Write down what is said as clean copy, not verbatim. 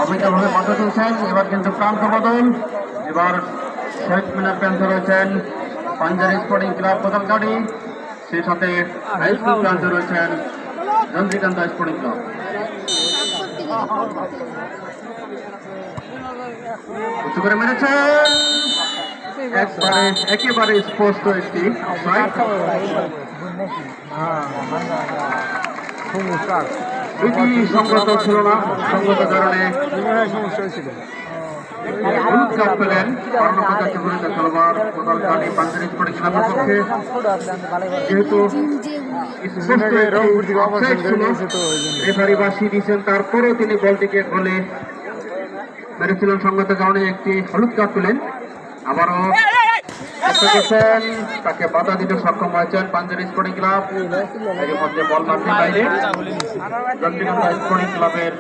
অবৈধভাবে বাধা তুলছেন। এবার কিন্তু প্রান্ত বদল। এবার শেখ মিনার প্রান্তে রয়েছেন পাঞ্জাবি স্পোর্টিং ক্লাব কোদালগাড়ি, সেই সাথে হাই স্কুল প্রান্তে রয়েছেন চন্দ্রিকান্ত স্পোর্টিং ক্লাব। উঁচু করে মেরেছেন, একেবারে স্পষ্ট একটি সংগত ছিল না, সংগত কারণে হলুদ কার্ড পেলেন খেলোয়াড় কোদালগাড়ি পাঞ্জাবি স্পোর্টিং ক্লাবের পক্ষে। যেহেতু রেফারি বাসি দিয়েছেন, তারপরেও তিনি বলটিকে গোলে মেরেছিলেন, সংগত কারণে একটি হলুদ কার্ড পেলেন। আবারও তাকে বাধা দিতে সক্ষম হয়েছেন পাঞ্জাবি স্পোর্টিং ক্লাব। এর মধ্যে বল মারতে বাইরে চন্দ্রিকান্ত স্পোর্টিং ক্লাবের